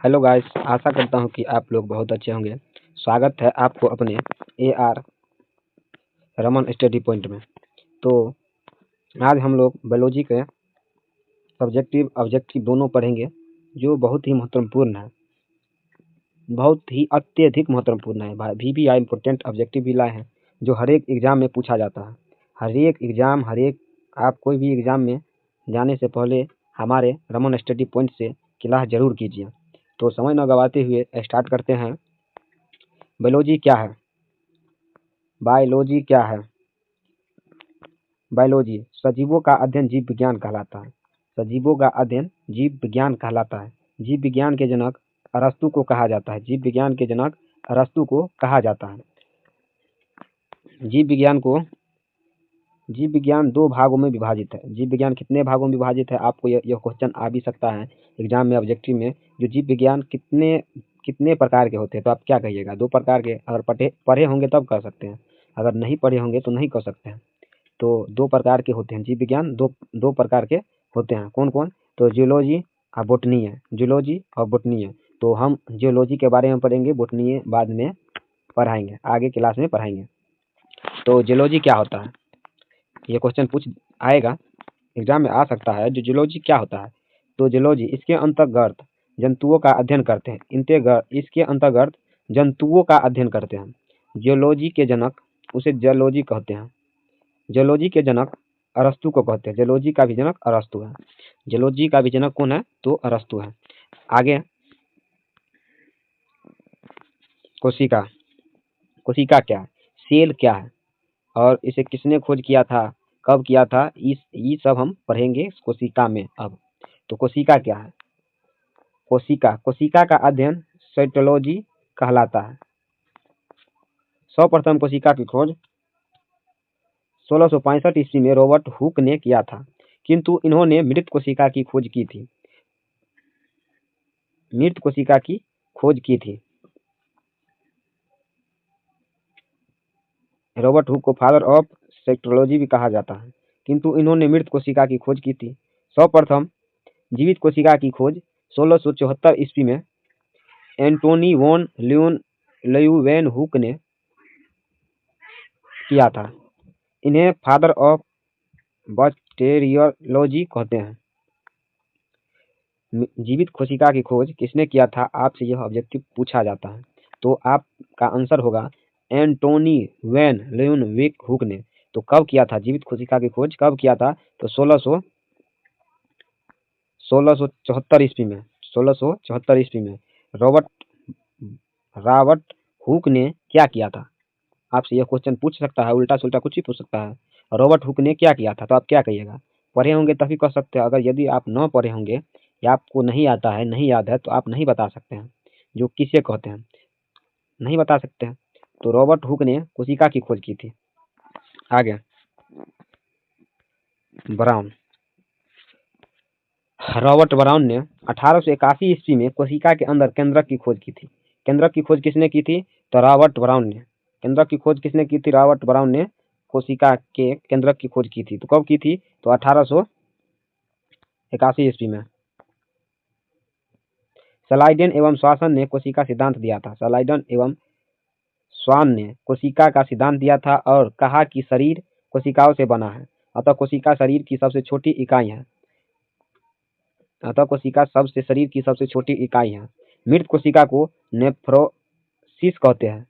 Hello guys, आशा करता हूँ कि आप लोग बहुत अच्छे होंगे। स्वागत है आपको अपने AR रमन स्टडी पॉइंट में। तो आज हम लोग बायोलॉजी के सब्जेक्टिव ऑब्जेक्टिव दोनों पढ़ेंगे, जो बहुत ही महत्वपूर्ण है, बहुत ही अत्यधिक महत्वपूर्ण है। VBI इम्पोर्टेंट ऑब्जेक्टिव भी लाए हैं, जो हर एक एग्जाम में पूछा जाता है। आप कोई भी एग्जाम में जाने से पहले हमारे रमन स्टडी पॉइंट से क्लास जरूर कीजिए। तो समय न गवाते हुए स्टार्ट करते हैं। बायोलॉजी क्या है? बायोलॉजी क्या है? बायोलॉजी सजीवों का अध्ययन जीव विज्ञान कहलाता है। सजीवों का अध्ययन जीव विज्ञान कहलाता है। जीव विज्ञान के जनक अरस्तु को कहा जाता है। जीव विज्ञान के जनक अरस्तु को कहा जाता है। जीव विज्ञान दो भागों में विभाजित है। जीव विज्ञान कितने भागों में विभाजित है? आपको यह क्वेश्चन आ भी सकता है एग्जाम में, ऑब्जेक्टिव में। जो जीव विज्ञान कितने प्रकार के होते हैं, तो आप क्या कहिएगा? दो प्रकार के। अगर पढ़े होंगे तब कर सकते हैं, अगर नहीं पढ़े होंगे तो नहीं कर सकते हैं। तो दो प्रकार के होते हैं जीव विज्ञान, दो प्रकार के होते हैं। कौन कौन? तो जियोलॉजी और बोटनी है। जियोलॉजी और बोटनी है। तो हम जियोलॉजी के बारे में पढ़ेंगे, बोटनी बाद में पढ़ाएंगे, आगे क्लास में पढ़ाएंगे। तो जियोलॉजी क्या होता है, ये क्वेश्चन आएगा एग्जाम में, आ सकता है। जो जियोलॉजी क्या होता है? तो जियोलॉजी इसके अंतर्गत जंतुओं का अध्ययन करते हैं। इसके अंतर्गत जंतुओं का अध्ययन करते हैं। जियोलॉजी के जनक, उसे जियोलॉजी कहते हैं। जियोलॉजी के जनक अरस्तु को कहते हैं। जियोलॉजी का भी जनक अरस्तु है। जियोलॉजी का भी जनक कौन है? तो अरस्तु है। आगे कोशिका। कोशिका क्या है? सेल क्या है? और इसे किसने खोज किया था, कब किया था, ये सब हम पढ़ेंगे कोशिका में अब। तो कोशिका क्या है? कोशिका का अध्ययन साइटोलॉजी कहलाता है। सर्वप्रथम कोशिका की खोज 1665 ईस्वी में रॉबर्ट हुक ने किया था, किंतु इन्होंने मृत कोशिका की खोज की थी। मृत कोशिका की खोज की थी। रॉबर्ट हुक को फादर ऑफ साइटोलॉजी भी कहा जाता है, किंतु इन्होंने मृत कोशिका की खोज की थी। सर्वप्रथम जीवित कोशिका की खोज 1674 ईस्वी में एंटोनी वॉन ल्यूवेनहुक ने किया था। इन्हें फादर ऑफ बैक्टीरियोलॉजी कहते हैं। जीवित कोशिका की खोज किसने किया था? आपसे यह ऑब्जेक्टिव पूछा जाता है, तो आपका आंसर होगा एंटोनी वैन ल्यूवेनहुक ने। तो कब किया था जीवित कोशिका की खोज, कब किया था? तो 1674 ईस्वी में। 1674 ईस्वी में रॉबर्ट हुक ने क्या किया था? आपसे यह क्वेश्चन पूछ सकता है, उल्टा सुल्टा कुछ भी पूछ सकता है। रॉबर्ट हुक ने क्या किया था? तो आप क्या कहिएगा? पढ़े होंगे तभी कर सकते हैं। अगर यदि आप न पढ़े होंगे या आपको नहीं आता है, नहीं याद है, तो आप नहीं बता सकते हैं जो किसे कहते हैं, नहीं बता सकते हैं। तो रॉबर्ट हुक ने कोशिका की खोज की थी। आगे ब्राउन। रॉबर्ट ब्राउन ने 1881 ईस्वी में कोशिका के अंदर केंद्रक की खोज की थी। केंद्रक की खोज किसने की थी? तो रॉबर्ट ब्राउन ने। केंद्रक की खोज किसने की थी? रॉबर्ट ब्राउन ने कोशिका के केंद्रक की खोज की थी। तो कब की थी? तो 1881 ईस्वी में। सलाइडेन एवं श्वासन ने कोशिका सिद्धांत दिया था। सलाइडेन एवं स्वान ने कोशिका का सिद्धांत दिया था और कहा कि शरीर कोशिकाओं से बना है, अतः कोशिका शरीर की सबसे छोटी इकाई है। शरीर की सबसे छोटी इकाई है। मृत कोशिका को नेफ्रोसिस कहते हैं।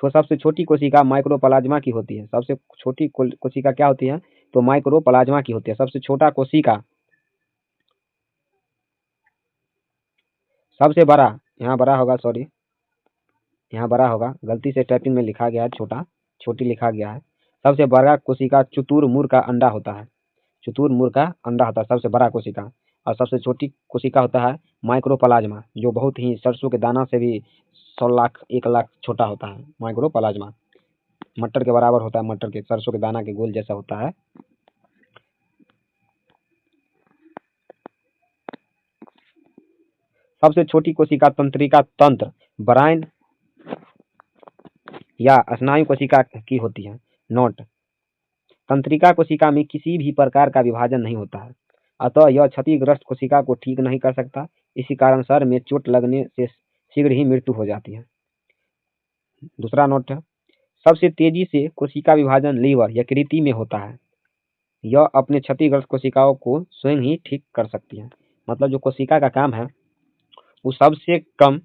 सबसे छोटी कोशिका माइक्रोप्लाज्मा की होती है। सबसे छोटी कोशिका क्या होती है? तो माइक्रोप्लाज्मा की होती है। सबसे छोटा कोशिका, सबसे बड़ा, यहाँ बड़ा होगा, सॉरी यहाँ बड़ा होगा, गलती से टाइपिंग में लिखा गया है, छोटी लिखा गया है। सबसे बड़ा कोशिका चतुर्मुर का अंडा होता है। चतुर्मुर का अंडा होता है सबसे बड़ा कोशिका। और सबसे छोटी कोशिका होता है माइक्रोप्लाज्मा, जो बहुत ही सरसों के दाना से भी 100 लाख 1 लाख छोटा होता है। माइक्रोप्लाज्मा मटर के बराबर होता है, मटर के सरसों के दाना के गोल जैसा होता है। सबसे छोटी कोशिका तंत्रिका तंत्र, ब्राइन या स्नायु कोशिका की होती है। नोट: तंत्रिका कोशिका में किसी भी प्रकार का विभाजन नहीं होता है। अतः यह क्षतिग्रस्त कोशिका को ठीक नहीं कर सकता। इसी कारण सर में चोट लगने से शीघ्र ही मृत्यु हो जाती है। दूसरा नोट है, सबसे तेजी से कोशिका विभाजन लीवर यकृति में होता है। यह अपने क्षतिग्रस्त कोशिकाओं को स्वयं ही ठीक कर सकती है। मतलब जो कोशिका का काम है वो सबसे कम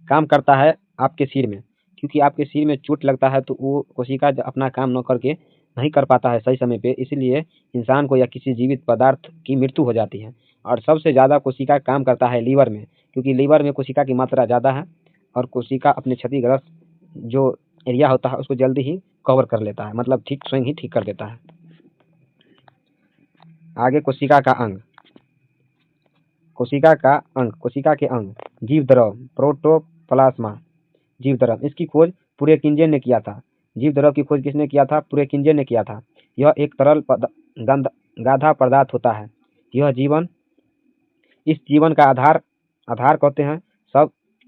काम करता है आपके सिर में, क्योंकि आपके सिर में चोट लगता है तो वो कोशिका अपना काम न करके नहीं कर पाता है सही समय पे, इसलिए इंसान को या किसी जीवित पदार्थ की मृत्यु हो जाती है। और सबसे ज़्यादा कोशिका काम करता है लीवर में, क्योंकि लीवर में कोशिका की मात्रा ज़्यादा है और कोशिका अपने क्षतिग्रस्त जो एरिया होता है उसको जल्दी ही कवर कर लेता है, मतलब ठीक स्वयं ही ठीक कर देता है। आगे कोशिका का अंग, कोशिका का अंग, कोशिका के अंग, जीव द्रव, प्रोटोप्लाज्मा, जीव द्रव, इसकी खोज पुरेकिंजे ने किया था। जीव द्रव की खोज किसने किया था? पुरेकिंजे ने किया था। यह एक तरल गाढ़ा पदार्थ होता है। यह जीवन, इस जीवन का आधार कहते हैं।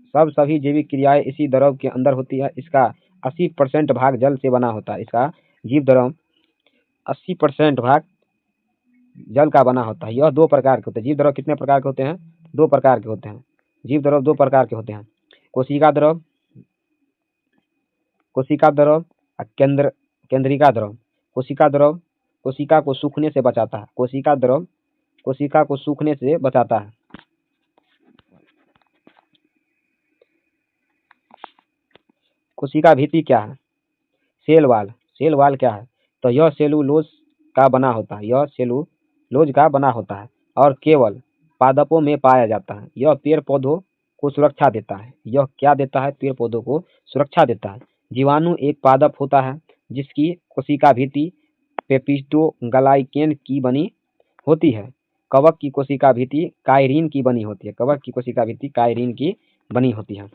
सभी जैविक क्रियाएं इसी द्रव के अंदर होती है। इसका 80% भाग जल से बना होता है। इसका जीव द्रव 80% भाग जल का बना होता है। यह दो प्रकार के होते हैं। जीव द्रव कितने प्रकार के होते हैं? दो प्रकार के होते हैं। जीव द्रव दो प्रकार के होते हैं, कोशिका द्रव और केंद्रिका द्रव। कोशिका द्रव कोशिका को सूखने से बचाता है। कोशिका द्रव कोशिका को सूखने से बचाता है। कोशिका भित्ति क्या है? सेल वाल क्या है? तो यह सेलुलोज का बना होता है। यह सेलुलोज का बना होता है और केवल पादपों में पाया जाता है। यह पेड़ पौधों को सुरक्षा देता है। यह क्या देता है? पेड़ पौधों को सुरक्षा देता है। जीवाणु एक पादप होता है जिसकी कोशिका भित्ति पेप्टिडोग्लाइकेन की बनी होती है। कवक की कोशिका भित्ति कायरीन की बनी होती है। कवक की कोशिका भित्ति कायरीन की बनी होती है।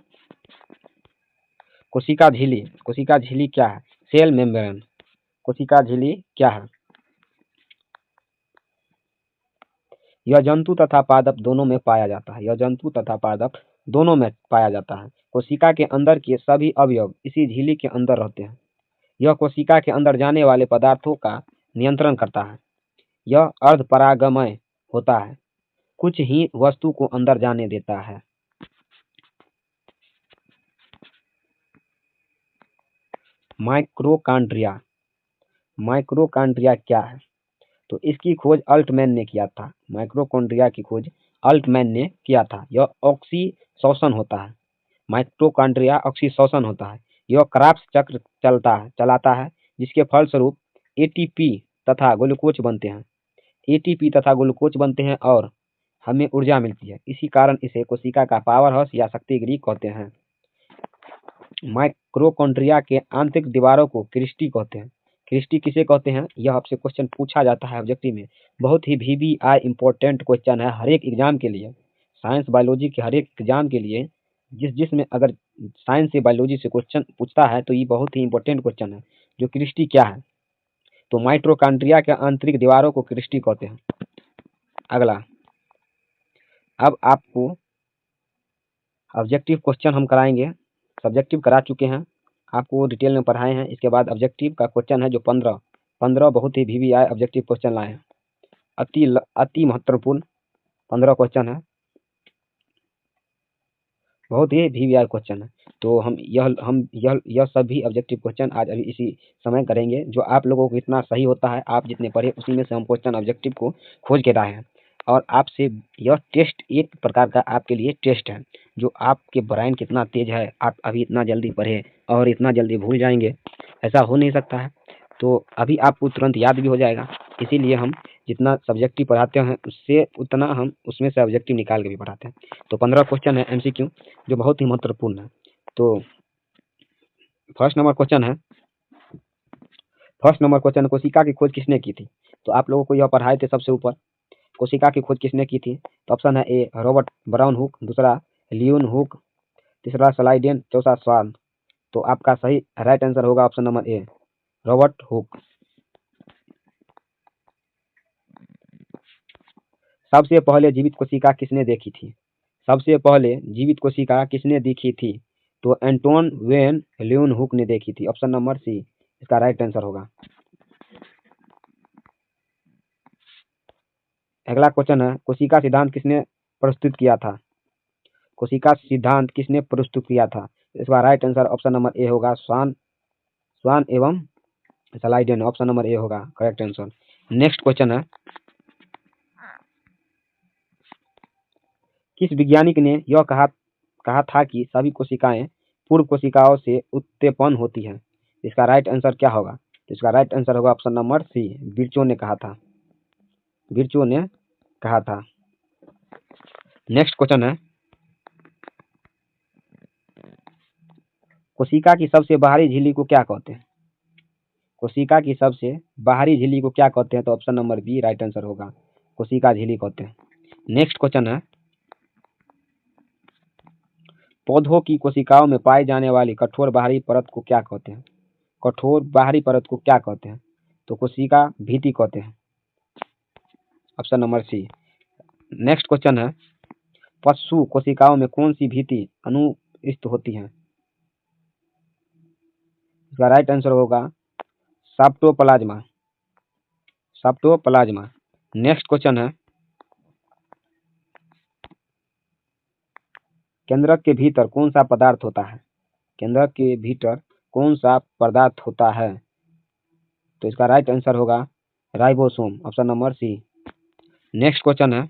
कोशिका झिल्ली क्या है? Cell membrane. कोशिका झिल्ली क्या है? यह जंतु तथा पादप दोनों में पाया जाता है। यह जंतु तथा पादप दोनों में पाया जाता है। कोशिका के अंदर के सभी अवयव इसी झिल्ली के अंदर रहते हैं। यह कोशिका के अंदर जाने वाले पदार्थों का नियंत्रण करता है। यह अर्धपरागमय होता है, कुछ ही वस्तु को अंदर जाने देता है। माइक्रोकांड्रिया क्या है? तो इसकी खोज अल्टमैन ने किया था। माइक्रोकांड्रिया की खोज अल्टमैन ने किया था। यह ऑक्सीशोषण होता है। माइटोकॉन्ड्रिया ऑक्सीशोषण होता है। यह क्राफ्स चक्र चलाता है जिसके फलस्वरूप एटीपी तथा ग्लूकोज बनते हैं। एटीपी तथा ग्लूकोज बनते हैं और हमें ऊर्जा मिलती है। इसी कारण इसे कोशिका का पावर हाउस या शक्ति गृह कहते हैं। माइक्रोकॉन्ड्रिया के आंतरिक दीवारों को क्रिस्टी कहते हैं। क्रिस्टी किसे कहते हैं? यह आपसे क्वेश्चन पूछा जाता है ऑब्जेक्टिव में। बहुत ही VBI इंपॉर्टेंट क्वेश्चन है हर एक एग्जाम के लिए। साइंस बायोलॉजी के हर एक एग्जाम के लिए जिसमें अगर साइंस से बायोलॉजी से क्वेश्चन पूछता है तो ये बहुत ही इंपॉर्टेंट क्वेश्चन है। जो क्रिस्टी क्या है? तो माइटोकॉन्ड्रिया के आंतरिक दीवारों को क्रिस्टी कहते हैं। अगला, अब आपको ऑब्जेक्टिव क्वेश्चन हम कराएंगे। सब्जेक्टिव करा चुके हैं, आपको डिटेल में पढ़ाए हैं। इसके बाद ऑब्जेक्टिव का क्वेश्चन है जो 15 बहुत ही VBI ऑब्जेक्टिव क्वेश्चन लाए हैं। अति महत्वपूर्ण 15 क्वेश्चन है, बहुत ही VBI क्वेश्चन है। तो हम यह सभी ऑब्जेक्टिव क्वेश्चन आज अभी इसी समय करेंगे। जो आप लोगों को इतना सही होता है, आप जितने पढ़े उसी में से हम क्वेश्चन ऑब्जेक्टिव को खोज के लाए हैं। और आपसे यह टेस्ट एक प्रकार का आपके लिए टेस्ट है, जो आपके ब्रेन कितना तेज है। आप अभी इतना जल्दी पढ़े और इतना जल्दी भूल जाएंगे, ऐसा हो नहीं सकता है। तो अभी आपको तुरंत याद भी हो जाएगा। इसीलिए हम जितना सब्जेक्टिव पढ़ाते हैं उससे उतना हम उसमें से ऑब्जेक्टिव निकाल के भी पढ़ाते हैं। तो 15 क्वेश्चन है MCQ जो बहुत ही महत्वपूर्ण है। तो फर्स्ट नंबर क्वेश्चन कोशिका की खोज किसने की थी? तो आप लोगों को यह पढ़ाए थे सबसे ऊपर। कोशिका की खोज किसने की थी? तो ऑप्शन है ए रॉबर्ट ब्राउन हुक, दूसरा लियोन हुक, तीसरा स्लाइडेन, चौथा स्वान। तो आपका सही राइट आंसर होगा ऑप्शन नंबर ए रॉबर्ट हुक। सबसे पहले जीवित कोशिका किसने देखी थी? सबसे पहले जीवित कोशिका किसने देखी थी? तो एंटोन वेन लियोन हुक ने देखी थी। ऑप्शन नंबर सी इसका राइट आंसर होगा। अगला क्वेश्चन है, कोशिका सिद्धांत किसने प्रस्तुत किया था? कोशिका सिद्धांत किसने प्रस्तुत किया था? इसका राइट आंसर ऑप्शन नंबर ए होगा, स्वान एवं स्लाइडेन। ऑप्शन नंबर ए होगा करेक्ट आंसर। नेक्स्ट क्वेश्चन है, किस वैज्ञानिक ने यह कहा था कि सभी कोशिकाएं पूर्व कोशिकाओं से उत्पन्न होती हैं? इसका राइट आंसर क्या होगा? तो इसका राइट आंसर होगा ऑप्शन नंबर सी, विर्चो ने कहा था। विर्चो ने कहा था। नेक्स्ट क्वेश्चन है, कोशिका की सबसे बाहरी झिल्ली को क्या कहते हैं? कोशिका की सबसे बाहरी झिल्ली को क्या कहते हैं? तो option number B right answer होगा, कोशिका झिल्ली कहते हैं। नेक्स्ट क्वेश्चन है, पौधों की कोशिकाओं में पाई जाने वाली कठोर बाहरी परत को क्या कहते हैं? कठोर बाहरी परत को क्या कहते हैं? तो कोशिका भित्ति कहते हैं। Option number C. Next question है, पशु कोशिकाओं में कौन सी भित्ति अनुपस्थित होती है? इसका राइट आंसर होगा साप्टोप्लाज्मा। साप्टोप्लाज्मा। नेक्स्ट क्वेश्चन है, केंद्रक के भीतर कौन सा पदार्थ होता है? केंद्रक के भीतर कौन सा पदार्थ होता है? तो इसका राइट आंसर होगा ribosome. Option number C. Next question है,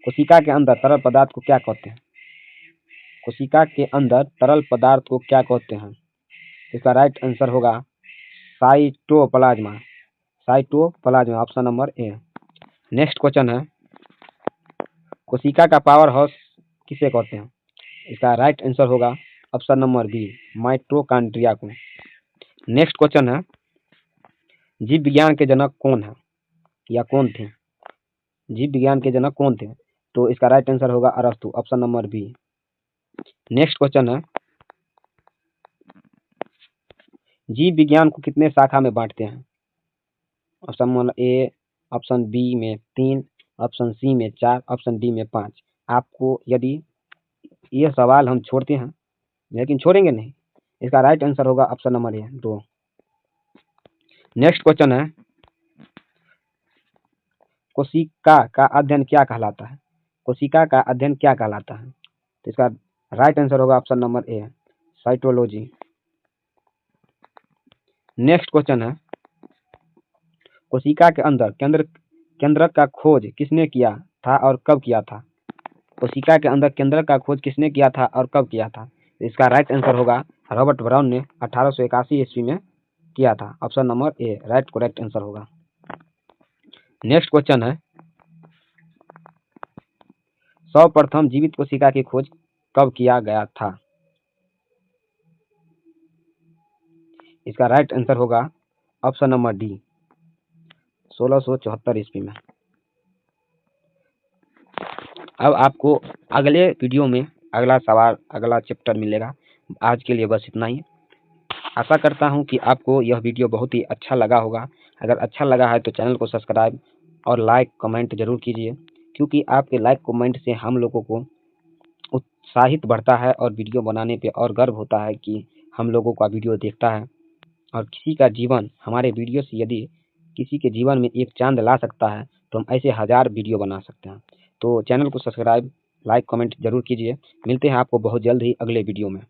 कोशिका के अंदर तरल पदार्थ को क्या कहते हैं? कोशिका के अंदर तरल पदार्थ को क्या कहते हैं? इसका राइट आंसर होगा साइटोप्लाज्मा। साइटोप्लाज्मा। ऑप्शन नंबर ए। नेक्स्ट क्वेश्चन है, कोशिका का पावर हाउस किसे कहते हैं? इसका राइट आंसर होगा ऑप्शन नंबर बी, माइटोकॉन्ड्रिया को। नेक्स्ट क्वेश्चन है, जीव विज्ञान के जनक कौन है या कौन थे? जीव विज्ञान के जनक कौन थे? तो इसका राइट आंसर होगा अरस्तु। Option number B. Next question है, जीव विज्ञान को कितने शाखा में बांटते हैं? Option number A, option B में 3, ऑप्शन सी में 4, ऑप्शन डी में 5। आपको यदि यह सवाल हम छोड़ते हैं, लेकिन छोड़ेंगे नहीं, इसका राइट आंसर होगा ऑप्शन नंबर ए, 2। नेक्स्ट क्वेश्चन है, कोशिका का अध्ययन क्या कहलाता है? कोशिका का अध्ययन क्या कहलाता है? तो इसका राइट आंसर होगा ऑप्शन नंबर ए, साइटोलॉजी। नेक्स्ट क्वेश्चन है, कोशिका के अंदर केंद्रक का खोज किसने किया था और कब किया था? कोशिका के अंदर केंद्रक का खोज किसने किया था और कब किया था? तो इसका राइट आंसर होगा रॉबर्ट ब्राउन ने 1881 ईस्वी में किया था। ऑप्शन नंबर ए राइट करेक्ट आंसर होगा। नेक्स्ट क्वेश्चन है, सर्वप्रथम जीवित कोशिका की खोज कब किया गया था? इसका राइट आंसर होगा ऑप्शन नंबर डी, 1674 ईस्वी में। अब आपको अगले वीडियो में अगला सवाल, अगला चैप्टर मिलेगा। आज के लिए बस इतना ही। आशा करता हूं कि आपको यह वीडियो बहुत ही अच्छा लगा होगा। अगर अच्छा लगा है तो चैनल को सब्सक्राइब और लाइक कमेंट जरूर कीजिए, क्योंकि आपके लाइक कमेंट से हम लोगों को उत्साहित बढ़ता है और वीडियो बनाने पे और गर्व होता है कि हम लोगों का वीडियो देखता है। और किसी का जीवन हमारे वीडियो से यदि किसी के जीवन में एक चांद ला सकता है, तो हम ऐसे 1000 वीडियो बना सकते हैं। तो चैनल को सब्सक्राइब लाइक कमेंट जरूर कीजिए। मिलते हैं आपको बहुत जल्द ही अगले वीडियो में।